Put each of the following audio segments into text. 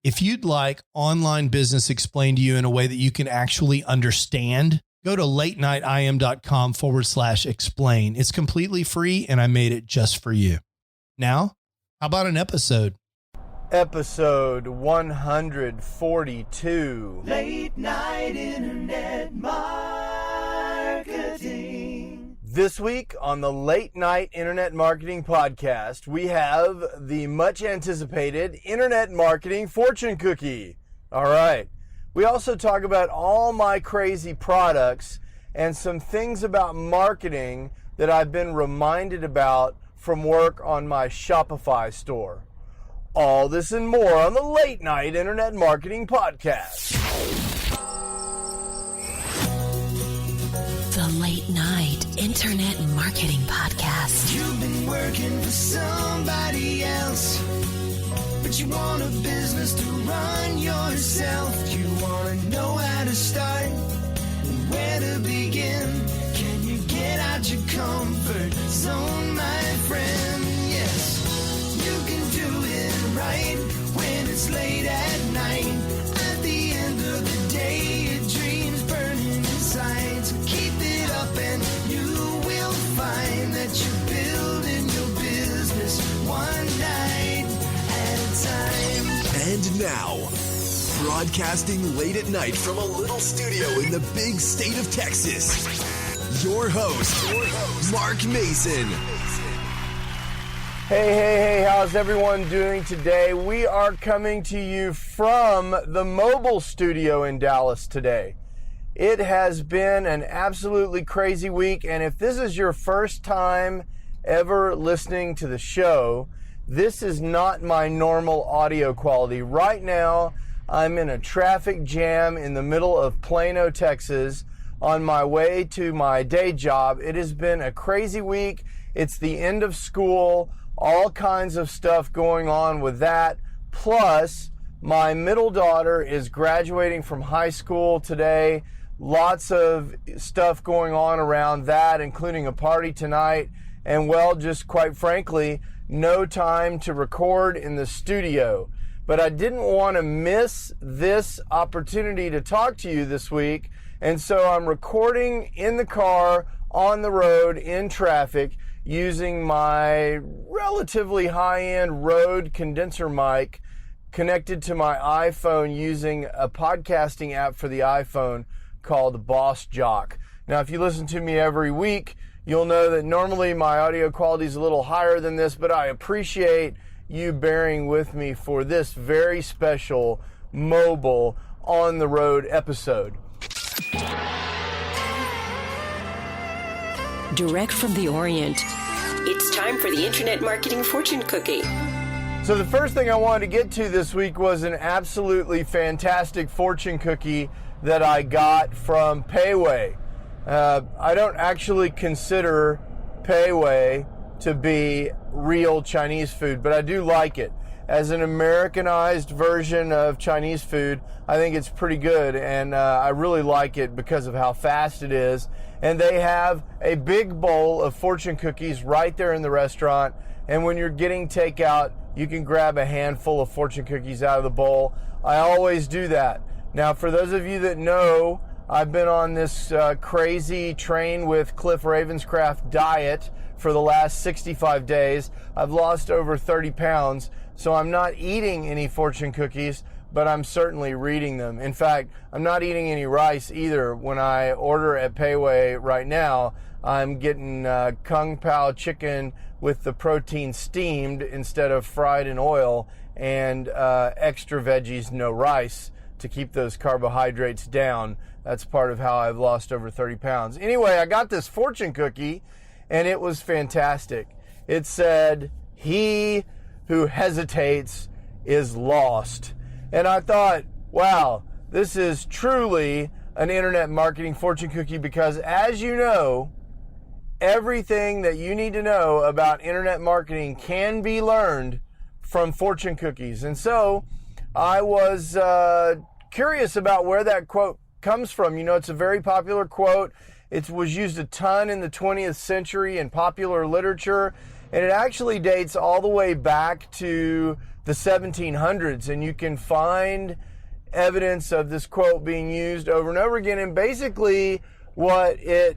If you'd like online business explained to you in a way that you can actually understand, go to latenightim.com/explain. It's completely free, and I made it just for you. Now, how about an episode? Episode 142. Late Night Internet Marketing. This week on the Late Night Internet Marketing Podcast, we have the much anticipated Internet Marketing Fortune Cookie. All right. We also talk about all my crazy products and some things about marketing that I've been reminded about from work on my Shopify store. All this and more on the Late Night Internet Marketing Podcast. The Late Night Internet Marketing Podcast. You've been working for somebody else, but you want a business to run yourself. You want to know how to start, where to begin. Can you get out your comfort zone, my friend? Yes, you can do it right when it's late at night. At the end of the day, your dreams burning inside. So keep it up and you will find that you're building your business one night at a time. And now, broadcasting late at night from a little studio in the big state of Texas, your host, Mark Mason. Hey, how's everyone doing today? We are coming to you from the mobile studio in Dallas today. It has been an absolutely crazy week, and if this is your first time ever listening to the show, this is not my normal audio quality. Right now, I'm in a traffic jam in the middle of Plano, Texas, on my way to my day job. It has been a crazy week. It's the end of school, all kinds of stuff going on with that. Plus, my middle daughter is graduating from high school today. Lots of stuff going on around that, including a party tonight. And well, just quite frankly, no time to record in the studio. But I didn't want to miss this opportunity to talk to you this week. And so I'm recording in the car, on the road, in traffic, using my relatively high-end Rode condenser mic connected to my iPhone using a podcasting app for the iPhone called Boss Jock. Now, if you listen to me every week, you'll know that normally my audio quality is a little higher than this, but I appreciate you bearing with me for this very special mobile on-the-road episode. Direct from the Orient, it's time for the Internet Marketing Fortune Cookie. So the first thing I wanted to get to this week was an absolutely fantastic fortune cookie that I got from Payway. I don't actually consider Payway to be real Chinese food, but I do like it. As an Americanized version of Chinese food, I think it's pretty good, and I really like it because of how fast it is. And they have a big bowl of fortune cookies right there in the restaurant, and when you're getting takeout, you can grab a handful of fortune cookies out of the bowl. I always do that. Now, for those of you that know, I've been on this crazy train with Cliff Ravenscraft diet for the last 65 days. I've lost over 30 pounds, so I'm not eating any fortune cookies, but I'm certainly reading them. In fact, I'm not eating any rice either. When I order at Payway right now, I'm getting Kung Pao chicken with the protein steamed instead of fried in oil, and extra veggies, no rice, to keep those carbohydrates down. That's part of how I've lost over 30 pounds. Anyway, I got this fortune cookie, and it was fantastic. It said, "He who hesitates is lost." And I thought, wow, this is truly an internet marketing fortune cookie, because as you know, everything that you need to know about internet marketing can be learned from fortune cookies. And so I was curious about where that quote comes from. You know, it's a very popular quote. It was used a ton in the 20th century in popular literature. And it actually dates all the way back to the 1700s, and you can find evidence of this quote being used over and over again. And basically what it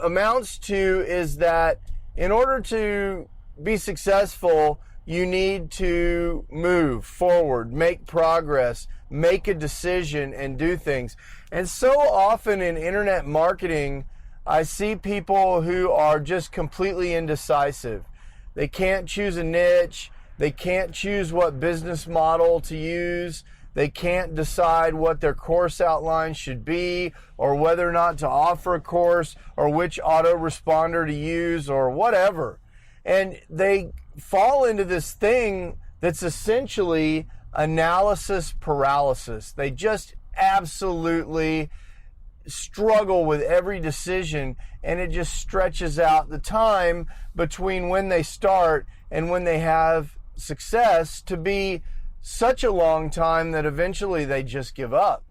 amounts to is that in order to be successful, you need to move forward, make progress, make a decision, and do things. And so often in internet marketing, I see people who are just completely indecisive. They can't choose a niche. They can't choose what business model to use. They can't decide what their course outline should be, or whether or not to offer a course, or which autoresponder to use, or whatever. And they fall into this thing that's essentially analysis paralysis. They just absolutely struggle with every decision, and it just stretches out the time between when they start and when they have success to be such a long time that eventually they just give up.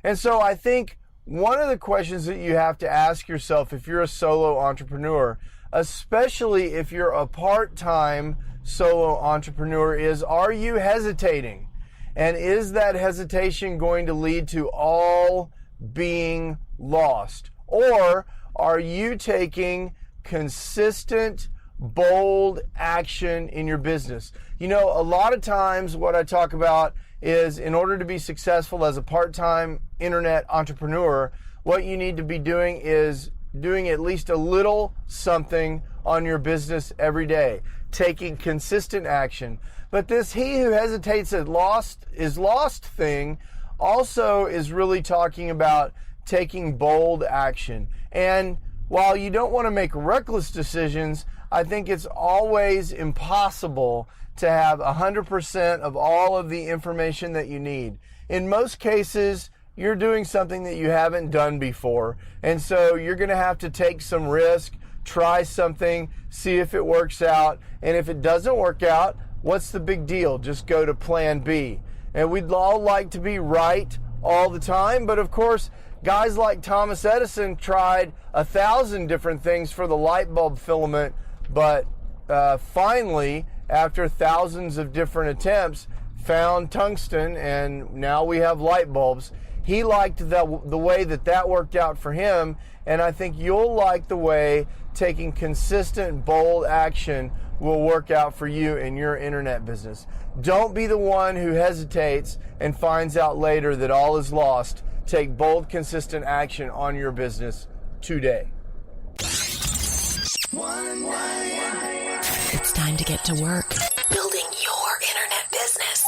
And so I think one of the questions that you have to ask yourself if you're a solo entrepreneur, especially if you're a part-time solo entrepreneur, is, are you hesitating? And is that hesitation going to lead to all being lost? Or are you taking consistent, bold action in your business? You know, a lot of times what I talk about is, in order to be successful as a part-time internet entrepreneur, what you need to be doing is doing at least a little something on your business every day, taking consistent action. But this "he who hesitates is lost" thing also is really talking about taking bold action. And while you don't want to make reckless decisions, I think it's always impossible to have 100% of all of the information that you need. In most cases, you're doing something that you haven't done before. And so you're going to have to take some risk, try something, see if it works out. And if it doesn't work out, what's the big deal? Just go to plan B. And we'd all like to be right all the time. But of course, guys like Thomas Edison tried 1,000 different things for the light bulb filament. But finally, after thousands of different attempts, found tungsten, and now we have light bulbs. He liked the way that worked out for him, and I think you'll like the way taking consistent, bold action will work out for you in your internet business. Don't be the one who hesitates and finds out later that all is lost. Take bold, consistent action on your business today. It's time to get to work building your internet business.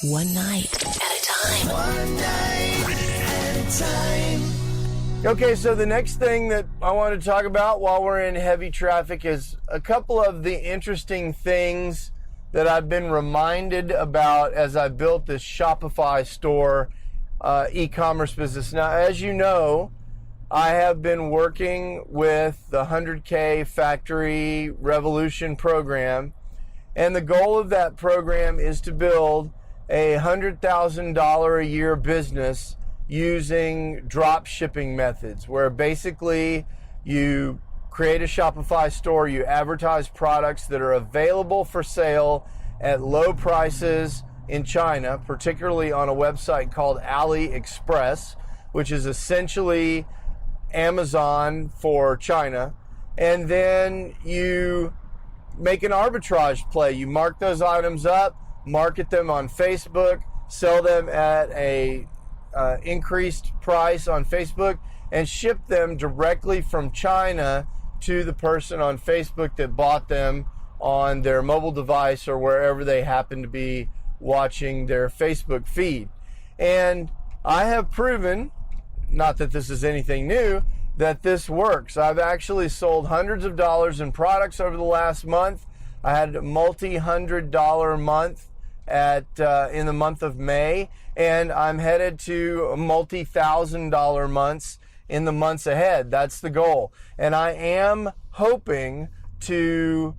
One night at a time. One night at a time. Okay, so the next thing that I want to talk about while we're in heavy traffic is a couple of the interesting things that I've been reminded about as I built this Shopify store e-commerce business. Now, as you know, I have been working with the 100K Factory Revolution program, and the goal of that program is to build a $100,000 a year business using drop shipping methods, where basically you create a Shopify store, you advertise products that are available for sale at low prices in China, particularly on a website called AliExpress, which is essentially Amazon for China. And then you make an arbitrage play. You mark those items up, market them on Facebook, sell them at a increased price on Facebook, and ship them directly from China to the person on Facebook that bought them on their mobile device or wherever they happen to be watching their Facebook feed. And I have proven, not that this is anything new, that this works. I've actually sold hundreds of dollars in products over the last month. I had a multi-$100 month in the month of May, and I'm headed to multi-$1,000 months in the months ahead. That's the goal. And I am hoping to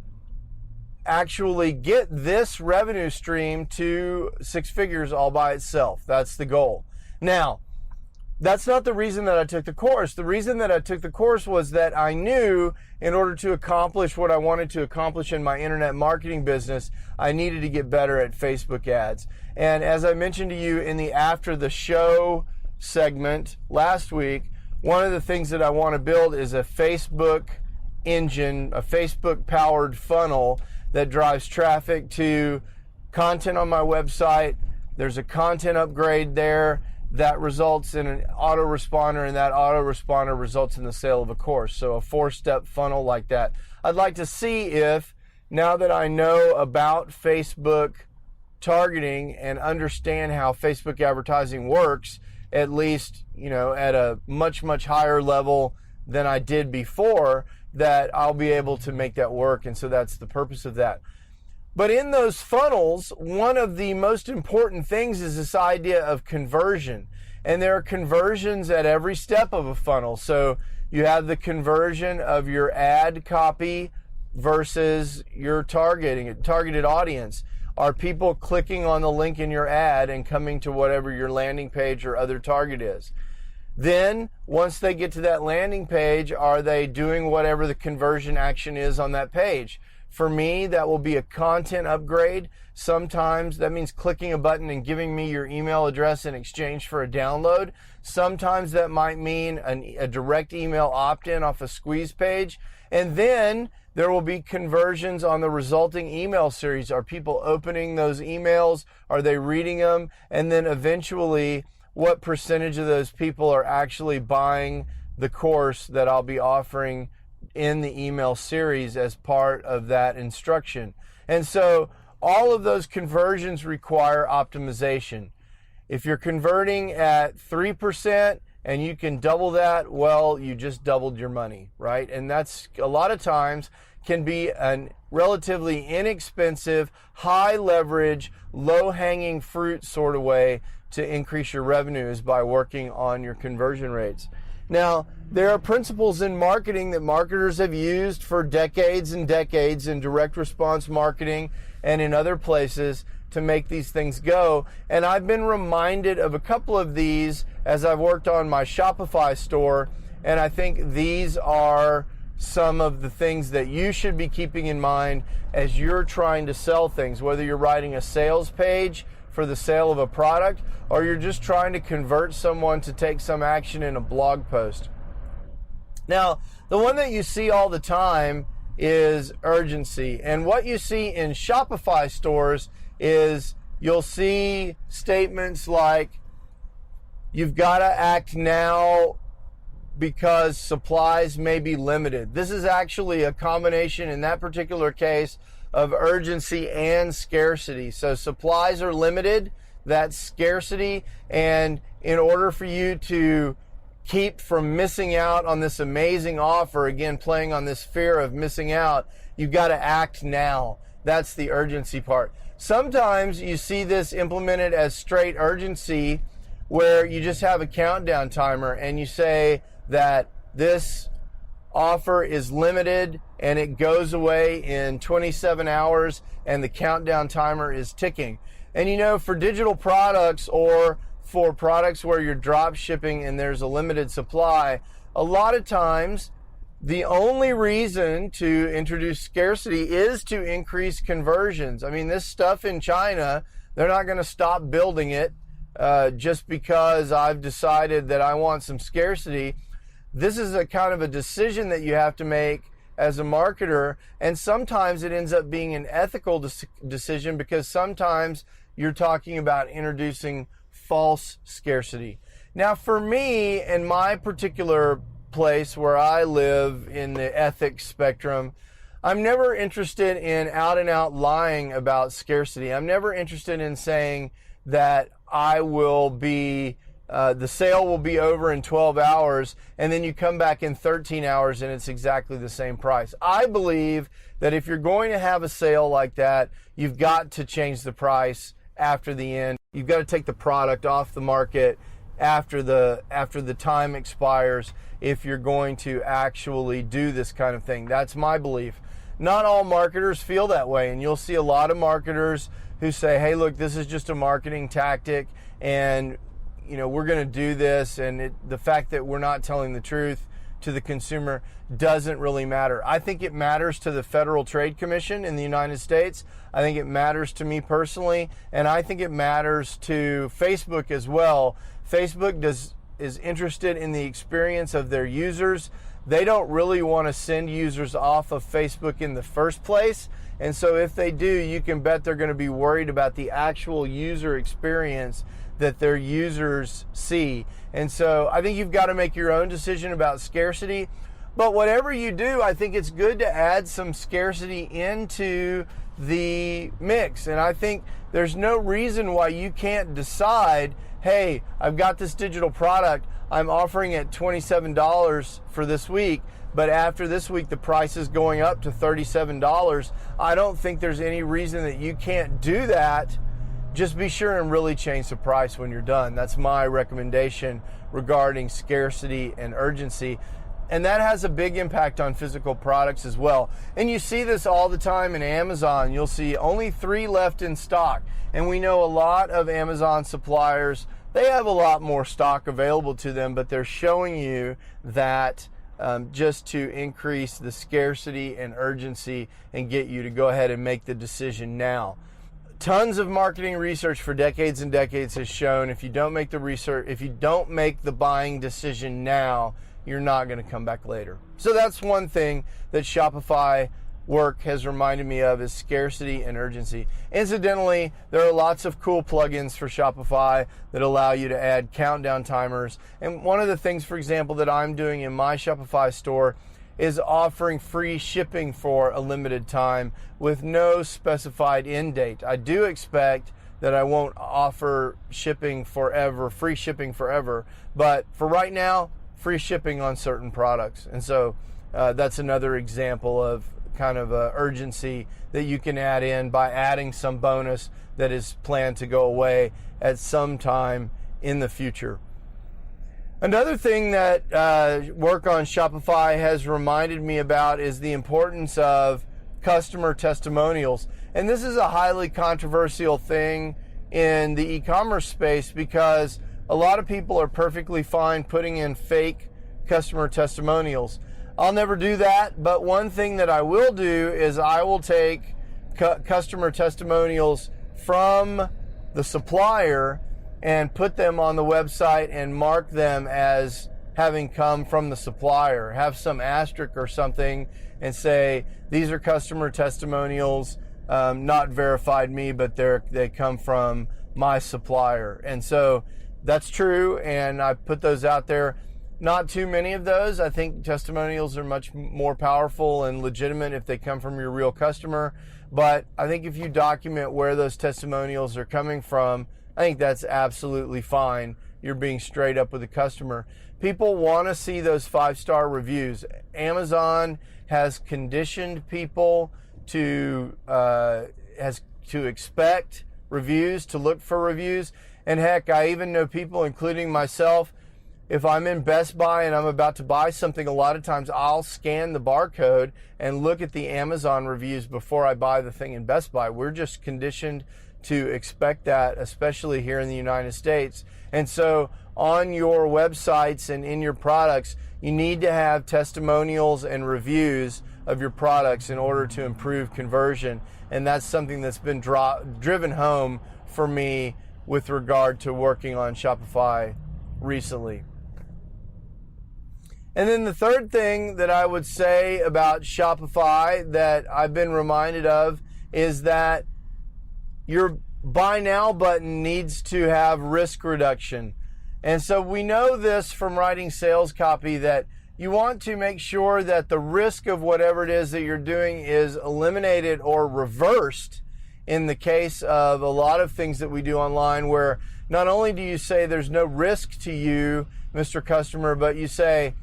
actually get this revenue stream to six figures all by itself. That's the goal. Now, That's not the reason that I took the course. The reason that I took the course was that I knew in order to accomplish what I wanted to accomplish in my internet marketing business, I needed to get better at Facebook ads. And as I mentioned to you in the After the Show segment last week, one of the things that I want to build is a Facebook engine, a Facebook powered funnel that drives traffic to content on my website. There's a content upgrade there that results in an autoresponder, and that autoresponder results in the sale of a course. So a 4-step funnel like that. I'd like to see if, now that I know about Facebook targeting and understand how Facebook advertising works, at least, at a much, much higher level than I did before, that I'll be able to make that work. And so that's the purpose of that. But in those funnels, one of the most important things is this idea of conversion. And there are conversions at every step of a funnel. So you have the conversion of your ad copy versus your targeted audience. Are people clicking on the link in your ad and coming to whatever your landing page or other target is? Then, once they get to that landing page, are they doing whatever the conversion action is on that page? For me, that will be a content upgrade. Sometimes that means clicking a button and giving me your email address in exchange for a download. Sometimes that might mean a direct email opt-in off a squeeze page. And then there will be conversions on the resulting email series. Are people opening those emails? Are they reading them? And then eventually, what percentage of those people are actually buying the course that I'll be offering in the email series as part of that instruction? And so all of those conversions require optimization. If you're converting at 3% and you can double that, well, you just doubled your money, right? And that's a lot of times can be a relatively inexpensive, high leverage, low hanging fruit sort of way to increase your revenues by working on your conversion rates. Now, there are principles in marketing that marketers have used for decades and decades in direct response marketing and in other places to make these things go. And I've been reminded of a couple of these as I've worked on my Shopify store. And I think these are some of the things that you should be keeping in mind as you're trying to sell things, whether you're writing a sales page for the sale of a product, or you're just trying to convert someone to take some action in a blog post. Now, the one that you see all the time is urgency. And what you see in Shopify stores is you'll see statements like, you've got to act now because supplies may be limited. This is actually a combination in that particular case of urgency and scarcity. So supplies are limited, that's scarcity, and in order for you to keep from missing out on this amazing offer, again, playing on this fear of missing out, you've got to act now. That's the urgency part. Sometimes you see this implemented as straight urgency, where you just have a countdown timer and you say that this offer is limited and it goes away in 27 hours and the countdown timer is ticking. And for digital products or for products where you're drop shipping and there's a limited supply, a lot of times the only reason to introduce scarcity is to increase conversions. I mean, this stuff in China, they're not going to stop building it just because I've decided that I want some scarcity. This is a kind of a decision that you have to make as a marketer, and sometimes it ends up being an ethical decision because sometimes you're talking about introducing false scarcity. Now, for me, in my particular place where I live in the ethics spectrum, I'm never interested in out and out lying about scarcity. I'm never interested in saying that I will be the sale will be over in 12 hours, and then you come back in 13 hours and it's exactly the same price. I believe that if you're going to have a sale like that, you've got to change the price after the end. You've got to take the product off the market after the time expires if you're going to actually do this kind of thing. That's my belief. Not all marketers feel that way, and you'll see a lot of marketers who say, hey, look, this is just a marketing tactic, and we're going to do this, and the fact that we're not telling the truth to the consumer doesn't really matter. I think it matters to the Federal Trade Commission in the United States. I think it matters to me personally, and I think it matters to Facebook as well. Facebook is interested in the experience of their users. They don't really want to send users off of Facebook in the first place. And so if they do, you can bet they're going to be worried about the actual user experience that their users see. And so I think you've got to make your own decision about scarcity. But whatever you do, I think it's good to add some scarcity into the mix. And I think there's no reason why you can't decide, hey, I've got this digital product, I'm offering it $27 for this week, but after this week the price is going up to $37. I don't think there's any reason that you can't do that. Just be sure and really change the price when you're done. That's my recommendation regarding scarcity and urgency. And that has a big impact on physical products as well. And you see this all the time in Amazon. You'll see only 3 left in stock. And we know a lot of Amazon suppliers, they have a lot more stock available to them, but they're showing you that just to increase the scarcity and urgency and get you to go ahead and make the decision now. Tons of marketing research for decades and decades has shown if you don't make the buying decision now, you're not going to come back later. So that's one thing that Shopify work has reminded me of, is scarcity and urgency. Incidentally, there are lots of cool plugins for Shopify that allow you to add countdown timers. And one of the things, for example, that I'm doing in my Shopify store is offering free shipping for a limited time with no specified end date. I do expect that I won't offer shipping forever, free shipping forever, but for right now, free shipping on certain products. And so that's another example of kind of urgency that you can add in by adding some bonus that is planned to go away at some time in the future. Another thing that work on Shopify has reminded me about is the importance of customer testimonials. And this is a highly controversial thing in the e-commerce space because a lot of people are perfectly fine putting in fake customer testimonials. I'll never do that, but one thing that I will do is I will take customer testimonials from the supplier and put them on the website and mark them as having come from the supplier. Have some asterisk or something and say, these are customer testimonials, not verified me, but they come from my supplier. And so that's true, and I put those out there. Not too many of those. I think testimonials are much more powerful and legitimate if they come from your real customer. But I think if you document where those testimonials are coming from, I think that's absolutely fine. You're being straight up with the customer. People want to see those 5-star reviews. Amazon has conditioned people to expect reviews, to look for reviews. And heck, I even know people, including myself, if I'm in Best Buy and I'm about to buy something, a lot of times I'll scan the barcode and look at the Amazon reviews before I buy the thing in Best Buy. We're just conditioned to expect that, especially here in the United States. And so on your websites and in your products, you need to have testimonials and reviews of your products in order to improve conversion. And that's something that's been driven home for me with regard to working on Shopify recently. And then the third thing that I would say about Shopify that I've been reminded of is that your buy now button needs to have risk reduction. And so we know this from writing sales copy that you want to make sure that the risk of whatever it is that you're doing is eliminated or reversed in the case of a lot of things that we do online, where not only do you say there's no risk to you, Mr. Customer, but you say,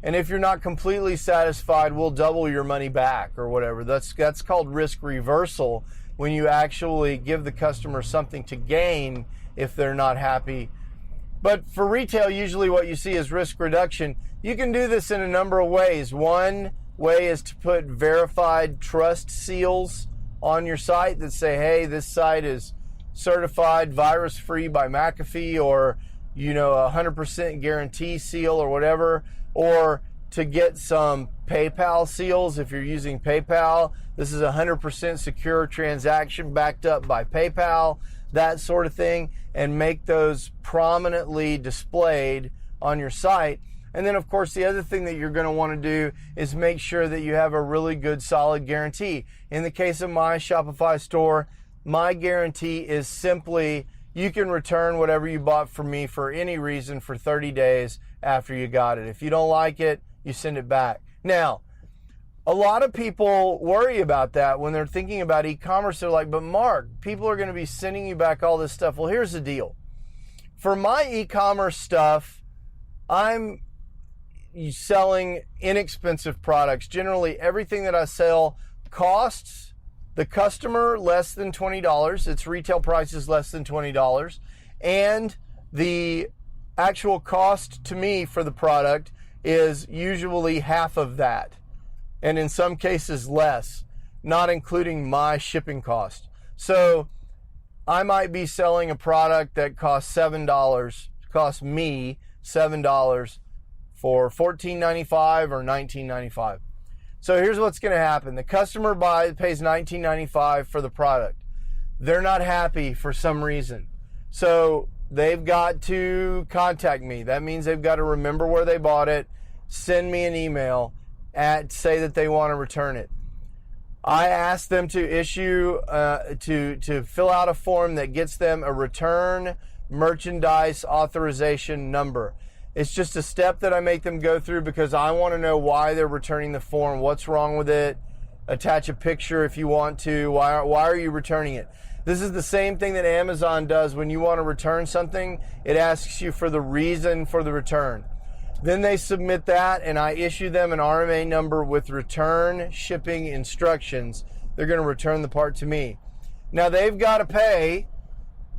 and if you're not completely satisfied, we'll double your money back or whatever. That's called risk reversal, when you actually give the customer something to gain if they're not happy. But for retail, usually what you see is risk reduction. You can do this in a number of ways. One way is to put verified trust seals on your site that say, hey, this site is certified virus-free by McAfee, or 100% guarantee seal or whatever, or to get some PayPal seals. If you're using PayPal, this is a 100% secure transaction backed up by PayPal, that sort of thing, and make those prominently displayed on your site. And then, of course, the other thing that you're going to want to do is make sure that you have a really good, solid guarantee. In the case of my Shopify store, my guarantee is simply you can return whatever you bought from me for any reason for 30 days after you got it. If you don't like it, you send it back. Now, a lot of people worry about that when they're thinking about e-commerce. They're like, but Mark, people are going to be sending you back all this stuff. Well, here's the deal. For my e-commerce stuff, I'm selling inexpensive products. Generally, everything that I sell costs the customer less than $20. Its retail price is less than $20. And the actual cost to me for the product is usually half of that. And in some cases less, not including my shipping cost. So I might be selling a product that costs $7, costs me $7 for $14.95 or $19.95. So here's what's going to happen. The customer pays $19.95 for the product. They're not happy for some reason. So they've got to contact me. That means they've got to remember where they bought it, send me an email, say that they want to return it. I ask them to issue, to fill out a form that gets them a return merchandise authorization number. It's just a step that I make them go through because I want to know why they're returning the form, what's wrong with it, attach a picture if you want to, why are you returning it? This is the same thing that Amazon does when you want to return something. It asks you for the reason for the return. Then they submit that, and I issue them an RMA number with return shipping instructions. They're going to return the part to me. Now, they've got to pay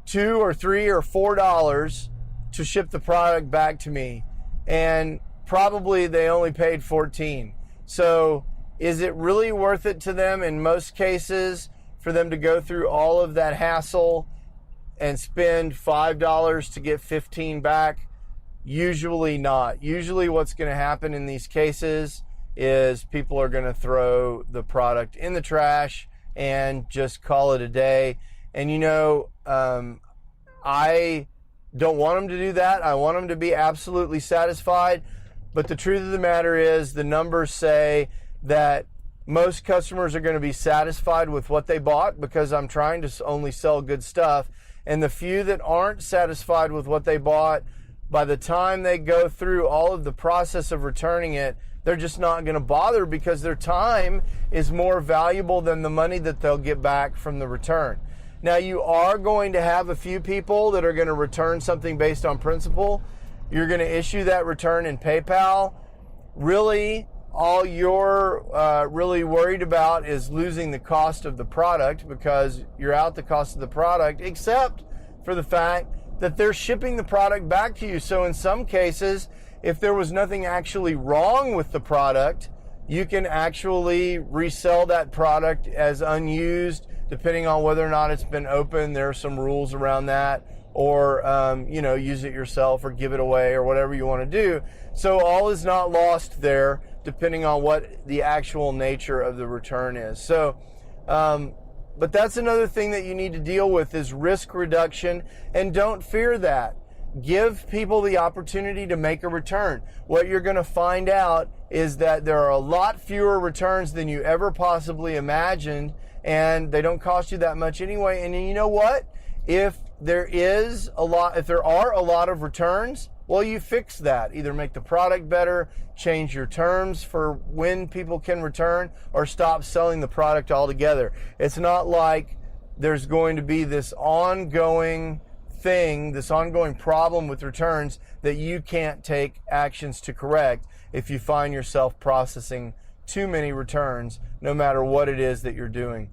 $2 or $3 or $4 to ship the product back to me, and probably they only paid $14. So is it really worth it to them in most cases for them to go through all of that hassle and spend $5 to get $15 back? Usually not. Usually what's going to happen in these cases is people are going to throw the product in the trash and just call it a day. And I don't want them to do that. I want them to be absolutely satisfied. But the truth of the matter is the numbers say that most customers are going to be satisfied with what they bought because I'm trying to only sell good stuff. And the few that aren't satisfied with what they bought, by the time they go through all of the process of returning it, they're just not going to bother because their time is more valuable than the money that they'll get back from the return. Now, you are going to have a few people that are going to return something based on principle. You're going to issue that return in PayPal. Really, all you're really worried about is losing the cost of the product because you're out the cost of the product, except for the fact that they're shipping the product back to you. So in some cases, if there was nothing actually wrong with the product, you can actually resell that product as unused, depending on whether or not it's been opened. There are some rules around that, or use it yourself or give it away or whatever you want to do. So all is not lost there, depending on what the actual nature of the return is. So, but that's another thing that you need to deal with is risk reduction, and don't fear that. Give people the opportunity to make a return. What you're going to find out is that there are a lot fewer returns than you ever possibly imagined, and they don't cost you that much anyway. And you know what? If there are a lot of returns, well, you fix that. Either make the product better, change your terms for when people can return, or stop selling the product altogether. It's not like there's going to be this ongoing thing, this ongoing problem with returns that you can't take actions to correct if you find yourself processing too many returns, no matter what it is that you're doing.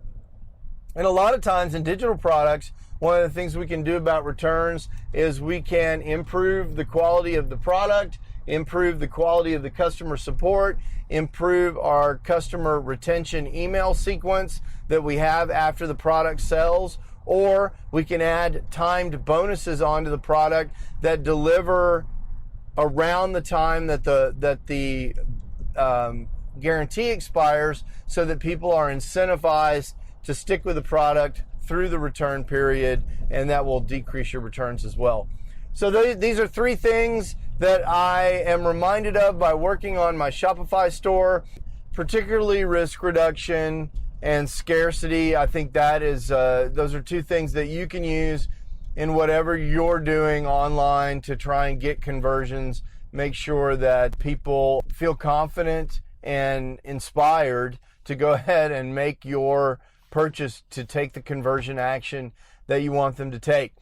And a lot of times in digital products, one of the things we can do about returns is we can improve the quality of the product, improve the quality of the customer support, improve our customer retention email sequence that we have after the product sells, or we can add timed bonuses onto the product that deliver around the time that the guarantee expires, so that people are incentivized to stick with the product through the return period, and that will decrease your returns as well. So these are three things that I am reminded of by working on my Shopify store, particularly risk reduction and scarcity. I think that is those are two things that you can use in whatever you're doing online to try and get conversions. Make sure that people feel confident and inspired to go ahead and make your purchase, to take the conversion action that you want them to take.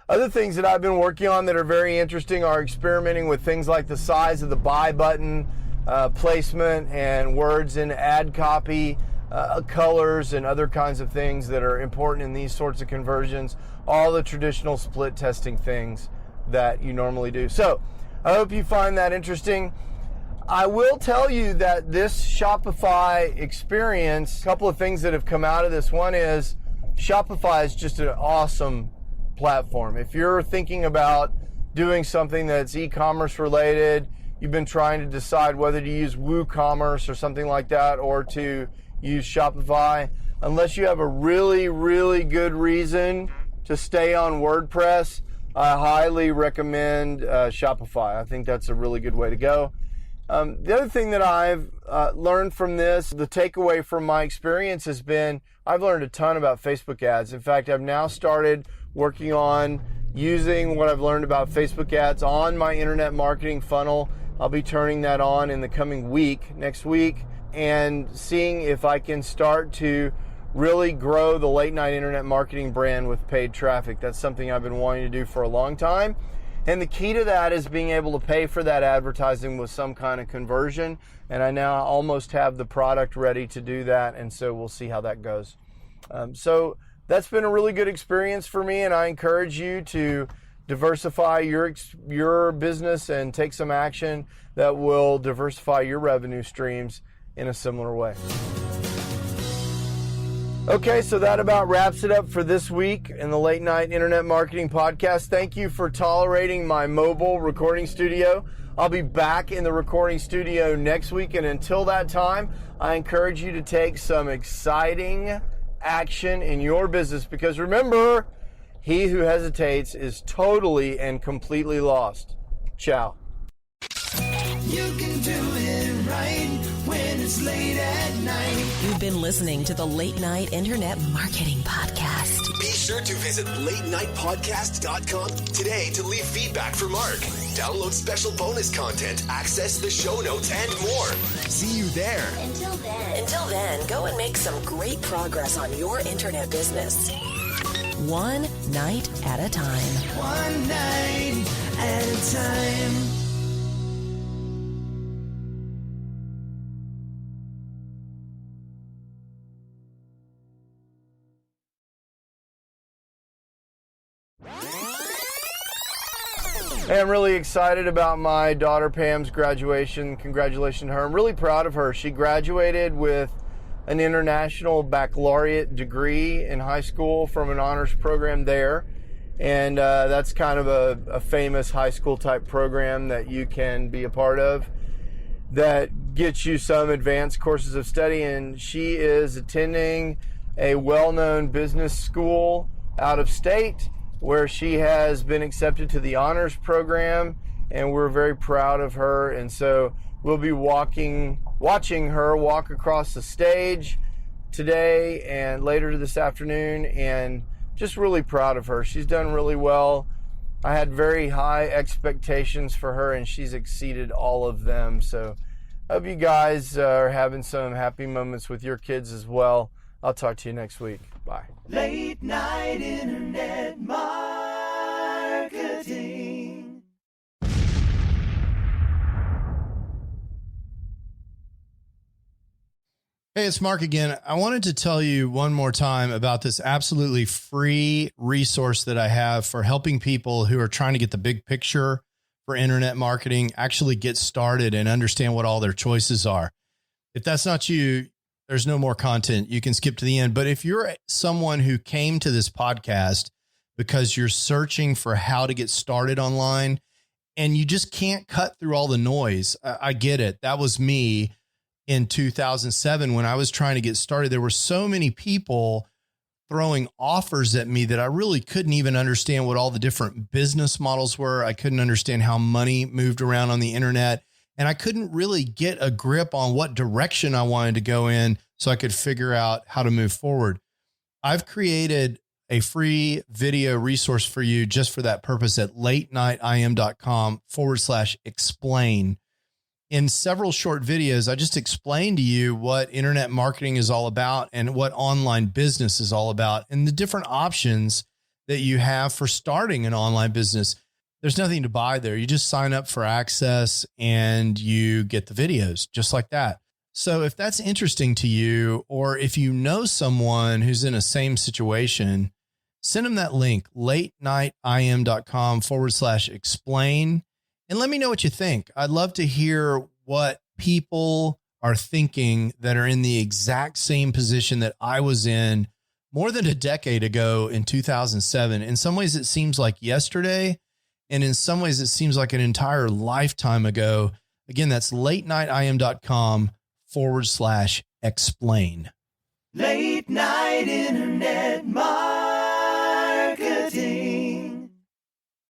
Other things that I've been working on that are very interesting are experimenting with things like the size of the buy button, placement, and words in ad copy, colors, and other kinds of things that are important in these sorts of conversions. All the traditional split testing things that you normally do. So I hope you find that interesting. I will tell you that this Shopify experience, a couple of things that have come out of this. One is Shopify is just an awesome platform. If you're thinking about doing something that's e-commerce related, you've been trying to decide whether to use WooCommerce or something like that, or to use Shopify, unless you have a really, really good reason to stay on WordPress, I highly recommend Shopify. I think that's a really good way to go. The other thing that I've learned from this, the takeaway from my experience has been, I've learned a ton about Facebook ads. In fact, I've now started working on using what I've learned about Facebook ads on my internet marketing funnel. I'll be turning that on in the coming week, next week, and seeing if I can start to really grow the late night internet marketing brand with paid traffic. That's something I've been wanting to do for a long time. And the key to that is being able to pay for that advertising with some kind of conversion. And I now almost have the product ready to do that. And so we'll see how that goes. So that's been a really good experience for me. And I encourage you to diversify your business and take some action that will diversify your revenue streams in a similar way. Okay, so that about wraps it up for this week in the Late Night Internet Marketing Podcast. Thank you for tolerating my mobile recording studio. I'll be back in the recording studio next week, and until that time, I encourage you to take some exciting action in your business, because remember, he who hesitates is totally and completely lost. Ciao. You can do it right when it's late at night. You've been listening to the Late Night Internet Marketing Podcast. Be sure to visit latenightpodcast.com today to leave feedback for Mark. Download special bonus content, access the show notes, and more. See you there. Until then, go and make some great progress on your internet business. One night at a time. One night at a time. Hey, I'm really excited about my daughter Pam's graduation. Congratulations to her. I'm really proud of her. She graduated with an international baccalaureate degree in high school from an honors program there. And that's kind of a famous high school type program that you can be a part of that gets you some advanced courses of study. And she is attending a well-known business school out of state, where she has been accepted to the honors program, and we're very proud of her. And so we'll be watching her walk across the stage today and later this afternoon, and just really proud of her. She's done really well. I had very high expectations for her, and she's exceeded all of them. So I hope you guys are having some happy moments with your kids as well. I'll talk to you next week. Bye. Late night internet marketing. Hey, it's Mark again. I wanted to tell you one more time about this absolutely free resource that I have for helping people who are trying to get the big picture for internet marketing, actually get started and understand what all their choices are. If that's not you, there's no more content. You can skip to the end. But if you're someone who came to this podcast because you're searching for how to get started online and you just can't cut through all the noise, I get it. That was me in 2007 when I was trying to get started. There were so many people throwing offers at me that I really couldn't even understand what all the different business models were. I couldn't understand how money moved around on the internet. And I couldn't really get a grip on what direction I wanted to go in so I could figure out how to move forward. I've created a free video resource for you just for that purpose at latenightim.com/explain. In several short videos, I just explained to you what internet marketing is all about and what online business is all about and the different options that you have for starting an online business. There's nothing to buy there. You just sign up for access and you get the videos just like that. So if that's interesting to you, or if you know someone who's in a same situation, send them that link, latenightim.com/explain. And let me know what you think. I'd love to hear what people are thinking that are in the exact same position that I was in more than a decade ago in 2007. In some ways, it seems like yesterday. And in some ways, it seems like an entire lifetime ago. Again, that's latenightim.com/explain. Late night internet marketing.